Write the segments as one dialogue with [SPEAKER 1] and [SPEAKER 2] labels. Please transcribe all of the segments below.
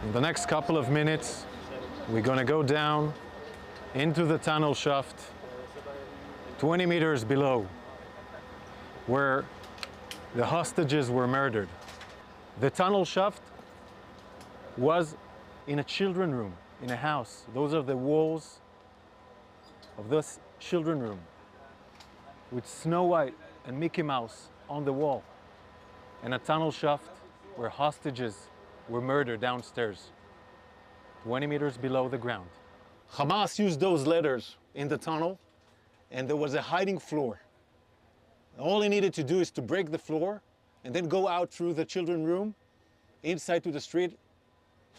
[SPEAKER 1] In the next couple of minutes, we're going to go down into the tunnel shaft 20 meters below, where the hostages were murdered. The tunnel shaft was in a children's room, in a house. Those are the walls of this children's room, with Snow White and Mickey Mouse on the wall, and a tunnel shaft where hostages were murdered downstairs, 20 meters below the ground. Hamas used those letters in the tunnel, and there was a hiding floor. All he needed to do is to break the floor and then go out through the children's room, inside to the street,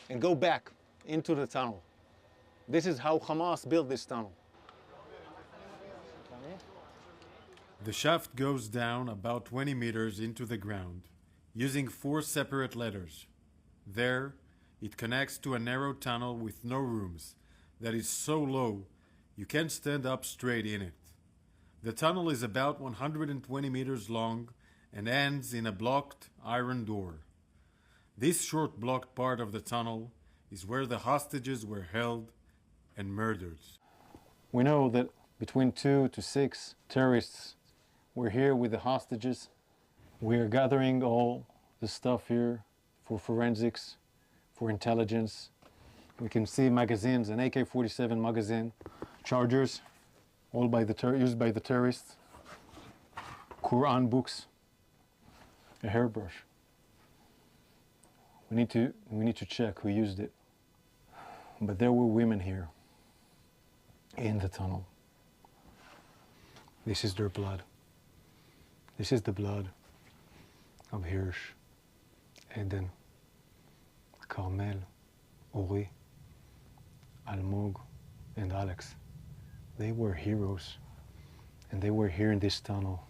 [SPEAKER 1] and go back into the tunnel. This is how Hamas built this tunnel. The shaft goes down about 20 meters into the ground, using 4 separate letters. There, it connects to a narrow tunnel with no rooms that is so low you can't stand up straight in it. The tunnel is about 120 meters long and ends in a blocked iron door. This short blocked part of the tunnel is where the hostages were held and murdered. We know that between 2 to 6 terrorists were here with the hostages. We are gathering all the stuff here for forensics, for intelligence. We can see magazines, an AK-47 magazine, chargers, all used by the terrorists, Quran books, a hairbrush. We need to check who used it. But there were women here in the tunnel. This is their blood. This is the blood of Hirsch, Eden, Carmel, Ori, Almog, and Alex. They were heroes, and they were here in this tunnel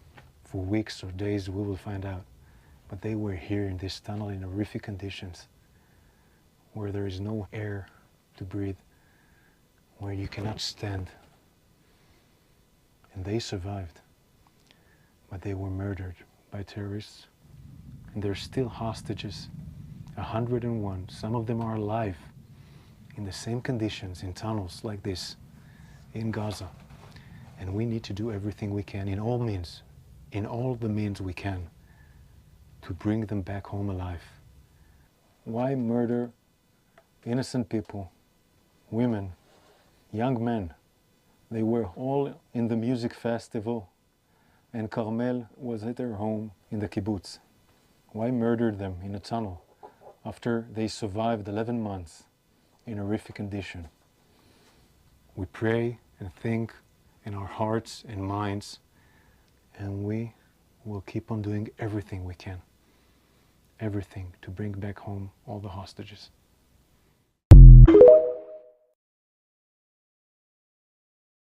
[SPEAKER 1] for weeks or days, we will find out. But they were here in this tunnel in horrific conditions, where there is no air to breathe, where you cannot stand. And they survived, but they were murdered by terrorists, and they're still hostages, 101. Some of them are alive in the same conditions, in tunnels like this, in Gaza. And we need to do everything we can, in all the means we can, to bring them back home alive. Why murder innocent people, women, young men? They were all in the music festival, and Carmel was at their home in the kibbutz. Why murder them in a tunnel after they survived 11 months in horrific condition? We pray and think in our hearts and minds, and we will keep on doing everything we can. Everything to bring back home all the hostages.